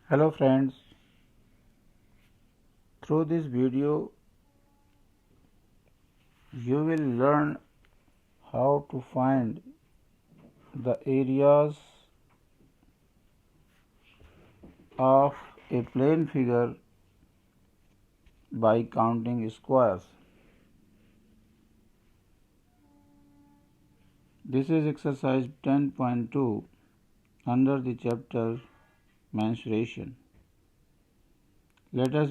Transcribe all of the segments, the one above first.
Hello friends, through this video you will learn how to find the areas of a plane figure by counting squares. This is exercise 10.2 under the chapter mensuration. Let us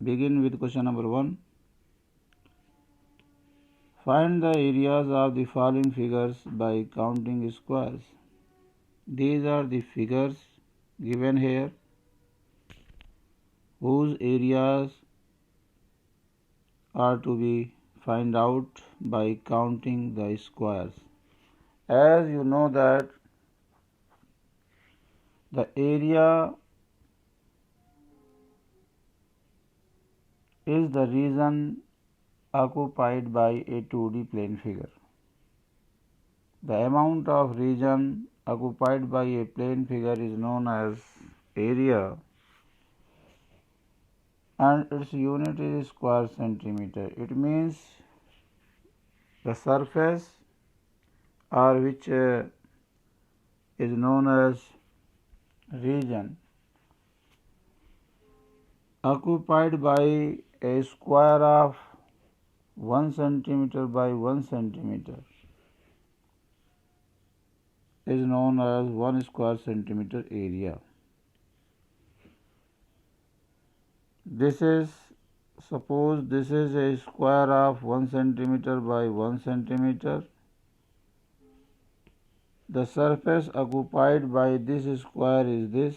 begin with question number 1. Find the areas of the following figures by counting squares. These are the figures given here whose areas are to be find out by counting the squares. As you know that the area is the region occupied by a 2D plane figure. The amount of region occupied by a plane figure is known as area and its unit is square centimeter. It means the surface or which is known as region occupied by a square of 1 centimeter by 1 centimeter is known as 1 square centimeter area. Suppose this is a square of 1 centimeter by 1 centimeter. The surface occupied by this square is this,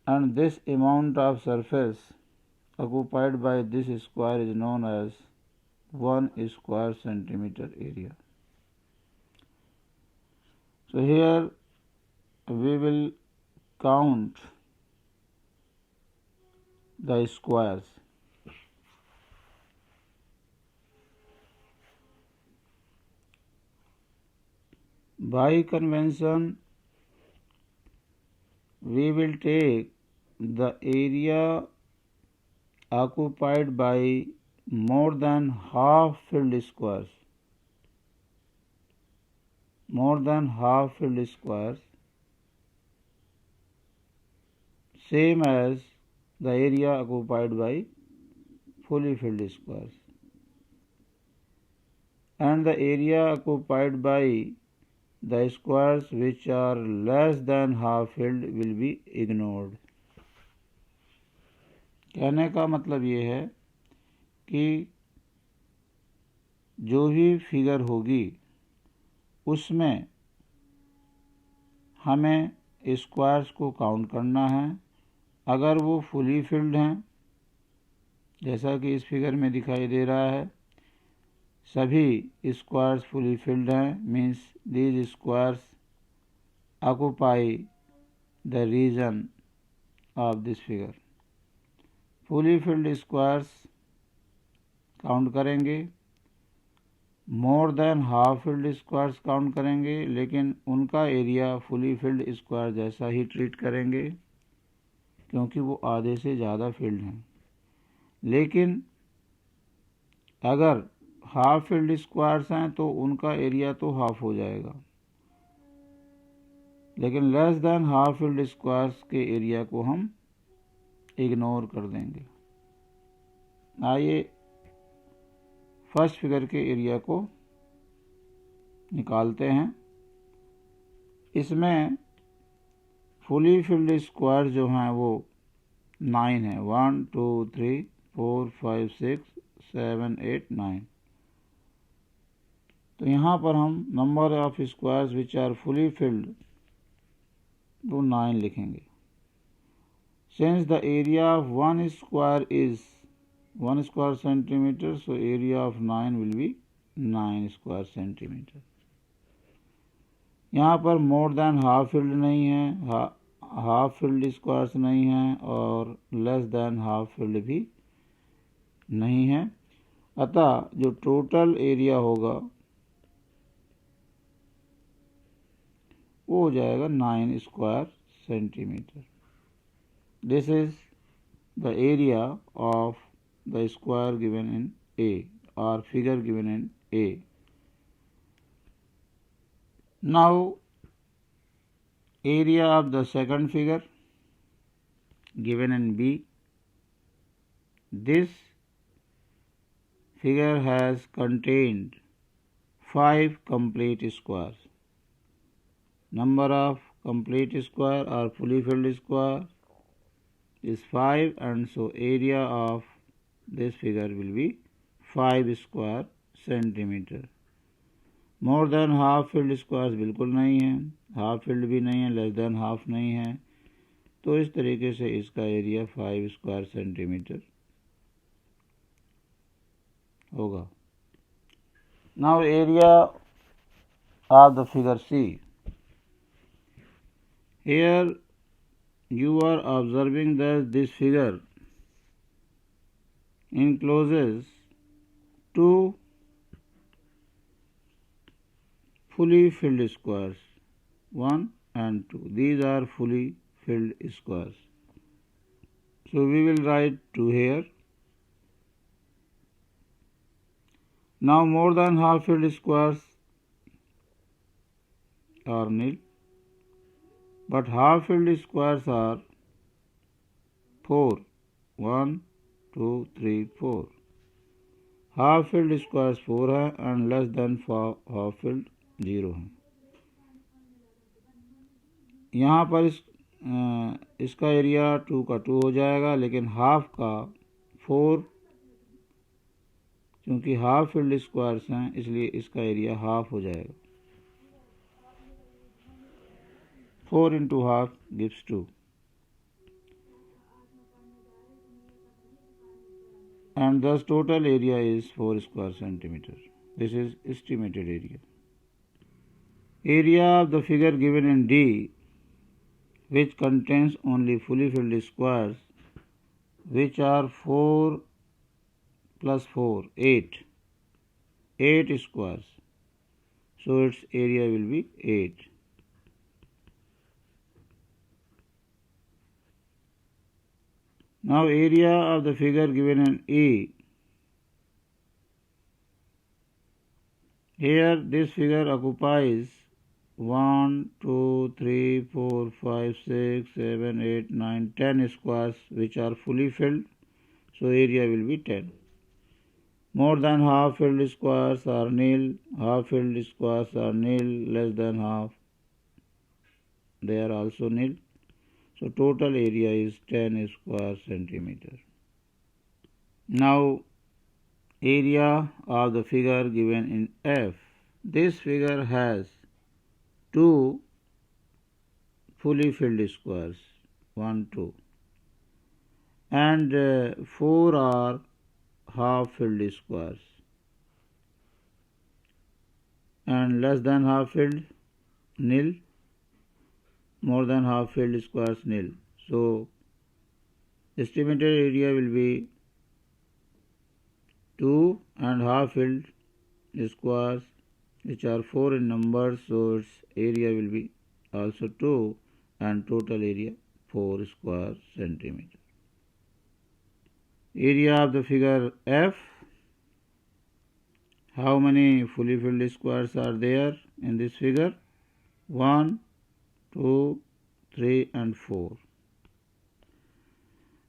and this amount of surface occupied by this square is known as 1 square centimeter area. So here we will count the squares. By convention, we will take the area occupied by more than half filled squares. More than half filled squares, same as the area occupied by fully filled squares. And the area occupied by the squares which are less than half filled will be ignored. कहने का मतलब ये है कि जो भी figure होगी उसमें हमें स्क्वायर्स को काउंट करना है. अगर वो फुली फिल्ड हैं, जैसा कि इस फिगर में दिखाई दे रहा है, सभी स्क्वायर्स फुली फिल्ड हैं, means these squares occupy the region of this figure. Fully filled squares count करेंगे, more than half filled squares count करेंगे, लेकिन उनका एरिया फुली फिल्ड स्क्वायर जैसा ही ट्रीट करेंगे क्योंकि वो आधे से ज़्यादा फिल्ड हैं. लेकिन अगर हाफ फिल्ड स्क्वायर्स हैं तो उनका एरिया तो हाफ हो जाएगा, लेकिन less than half filled squares के एरिया को हम इग्नोर कर देंगे. आइए फर्स्ट फिगर के एरिया को निकालते हैं. इसमें फुली फिल्ड स्क्वायर जो हैं वो 9 है. 1 2 3 4 5 6 7 8 9. तो यहाँ पर हम number of squares which are fully filled वो 9 लिखेंगे. Since the area of 1 square इज 1 square centimetre, so area of 9 will be 9 square centimetre. यहाँ पर मोर देन हाफ फिल्ड नहीं है, हाफ फिल्ड स्क्वायर्स नहीं हैं और लेस देन हाफ फिल्ड भी नहीं है. अतः जो टोटल एरिया होगा वो हो जाएगा 9 square centimeter. This is the area of the square given in A or figure given in A. Now area of the second figure given in B. This figure has contained 5 complete squares. Number of complete square or fully filled square is 5, and so area of this figure will be 5 square centimeter. More than half field squares बिल्कुल नहीं है, half field भी नहीं है, less than half नहीं है, तो इस तरीके से इसका एरिया 5 स्क्वायर सेंटीमीटर होगा. Now area of the figure C. Here you are observing that this figure encloses 2 fully filled squares, 1 and 2. These are fully filled squares. So we will write 2 here. Now more than half filled squares are nil, but half filled squares are 4. 1, 2, 3, 4. Half field squares 4 है and less than half field 0 है. यहाँ पर इसका area 2 का 2 हो जाएगा, लेकिन half का 4, क्योंकि हाफ फील्ड स्क्वायर्स हैं इसलिए इसका एरिया हाफ हो जाएगा. 4 into half gives 2. And thus total area is 4 square centimeter. This is estimated area. Area of the figure given in D, which contains only fully filled squares, which are 4 plus 4, 8. 8 squares. So its area will be 8. Now area of the figure given in E. Here this figure occupies 1, 2, 3, 4, 5, 6, 7, 8, 9, 10 squares which are fully filled. So area will be 10. More than half filled squares are nil, half filled squares are nil, less than half they are also nil. So total area is 10 square centimeter. Now area of the figure given in F. This figure has 2 fully filled squares, 1, 2, and 4 are half filled squares, and less than half filled nil, more than half filled squares nil. So estimated area will be 2 and half filled squares which are 4 in number, so its area will be also 2 and total area 4 square centimeter. Area of the figure F. How many fully filled squares are there in this figure? 1, 2, 3 and 4.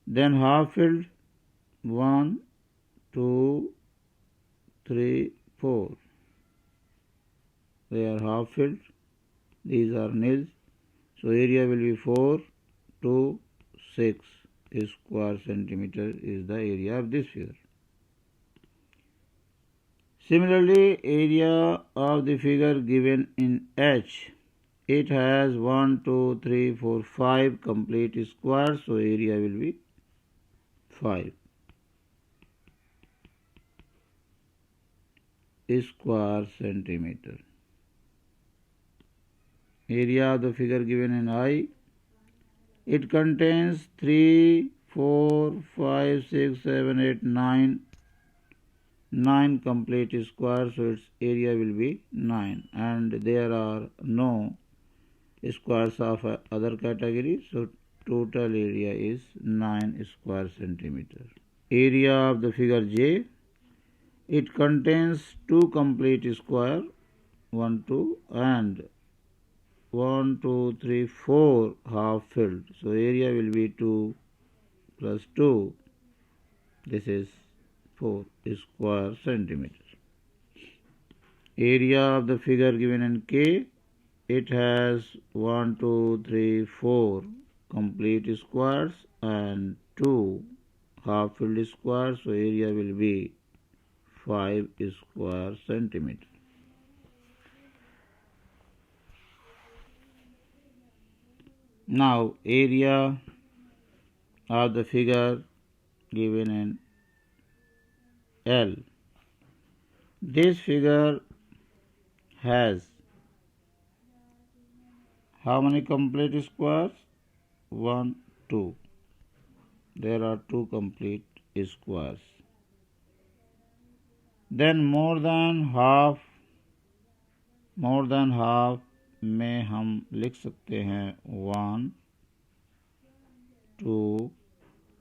Then half filled 1, 2, 3, 4. They are half filled. These are nils. So area will be 4, 2, 6 square centimeter is the area of this figure. Similarly, area of the figure given in H. It has 1, 2, 3, 4, 5 complete squares, so area will be 5 square centimeter. Area of the figure given in I. It contains 3, 4, 5, 6, 7, 8, 9 complete squares, so its area will be 9, and there are no squares of other category. So total area is 9 square centimeter. Area of the figure J, it contains two complete square, 1, 2 and 1, 2, 3, 4 half filled. So area will be 2 plus 2. This is 4 square centimeter. Area of the figure given in K, it has 1, 2, 3, 4 complete squares and 2 half filled squares. So area will be 5 square centimeter. Now area of the figure given in L. This figure has how many complete squares? 1, 2. There are 2 complete squares. Then more than half में हम लिख सकते हैं 1, 2,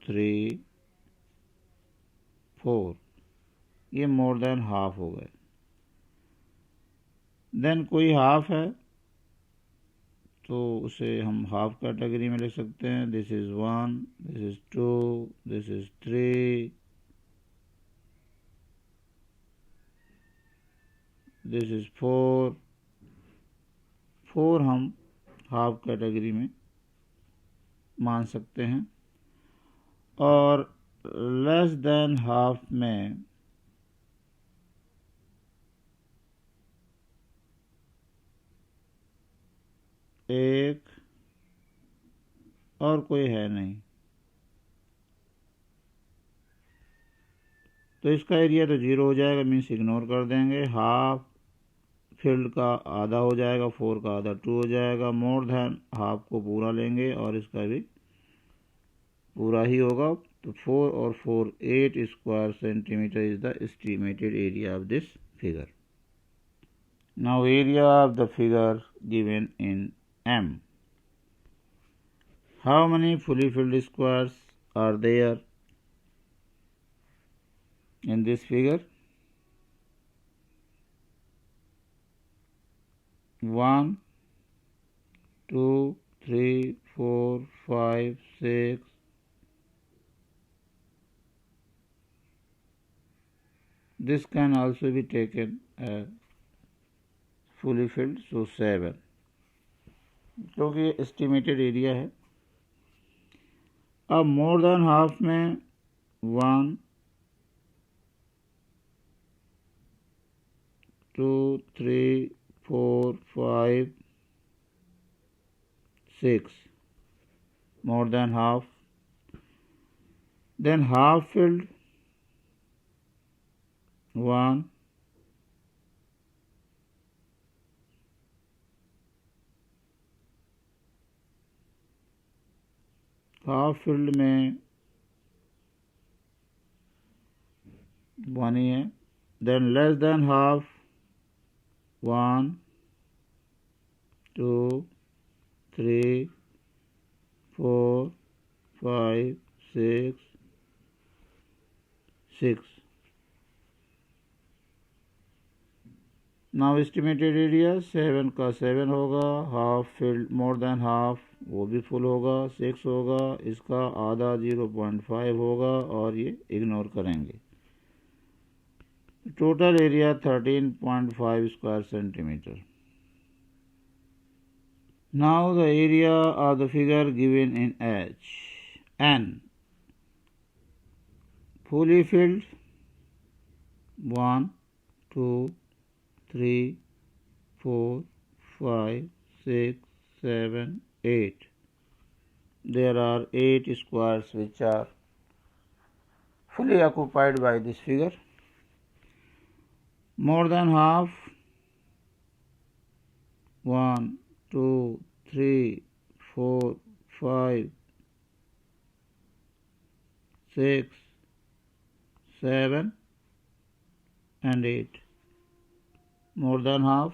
3, 4. ये मोर than half हो गए. Then कोई half है तो उसे हम हाफ कैटेगरी में लिख सकते हैं. This is 1, this is 2, this is 3, this is 4. 4 हम हाफ कैटेगरी में मान सकते हैं. और लेस देन हाफ में एक और कोई है नहीं, तो इसका एरिया तो 0 हो जाएगा, मीन्स इग्नोर कर देंगे. हाफ फील्ड का आधा हो जाएगा, 4 का आधा 2 हो जाएगा. मोर देन हाफ को पूरा लेंगे और इसका भी पूरा ही होगा. तो 4 और 4 8 square centimetre is the estimated area of this figure. Now area of the figure given in M. How many fully filled squares are there in this figure? 1, 2, 3, 4, 5, 6. This can also be taken as fully filled, so 7. क्योंकि estimated area है. अब मोर than half में 1, 2, 3, 4, 5, 6. More than half. Then half filled 1, half field में 1 ही है. Than less than half 1, 2, 3, 4, 5, 6. Now estimated area 7 का 7 होगा. Half field मोर than half वो भी फुल होगा, 6 होगा. इसका आधा 0.5 होगा और ये इग्नोर करेंगे. Total area 13.5 square centimetre. Now the area of the figure given in H. N. Fully filled 1, 2, 3, 4, 5, 6, 7, 8. There are 8 squares which are fully occupied by this figure. More than half 1, 2, 3, 4, 5, 6, 7 and 8. More than half.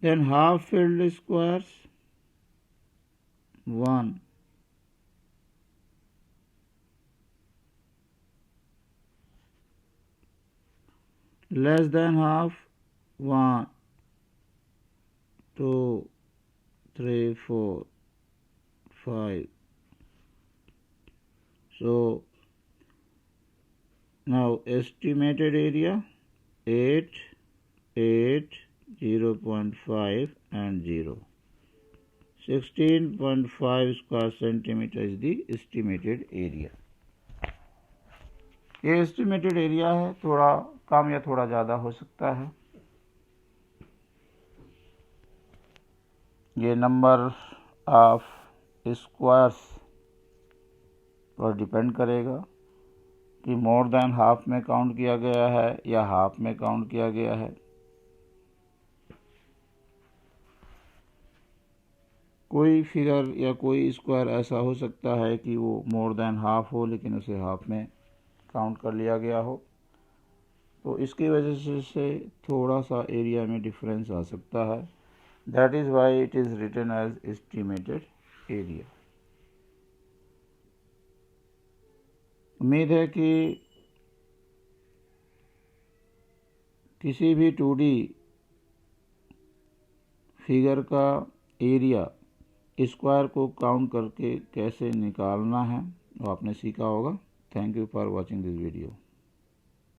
Then half filled squares 1, less than half 1, 2, 3, 4, 5. So now estimated area 8, 8, 0.5 and 0. 16.5 square centimeter is the estimated area. ये estimated area है, थोड़ा कम या थोड़ा ज़्यादा हो सकता है। ये नंबर ऑफ स्क्वायर्स पर डिपेंड करेगा कि मोर देन हाफ में काउंट किया गया है या हाफ में काउंट किया गया है। कोई फिगर या कोई स्क्वायर ऐसा हो सकता है कि वो मोर देन हाफ हो लेकिन उसे हाफ में काउंट कर लिया गया हो, तो इसकी वजह से थोड़ा सा एरिया में डिफरेंस आ सकता है। That is why it is written as estimated area. उम्मीद है कि किसी भी 2D फिगर का एरिया स्क्वायर को काउंट करके कैसे निकालना है वो आपने सीखा होगा। Thank you for watching this video.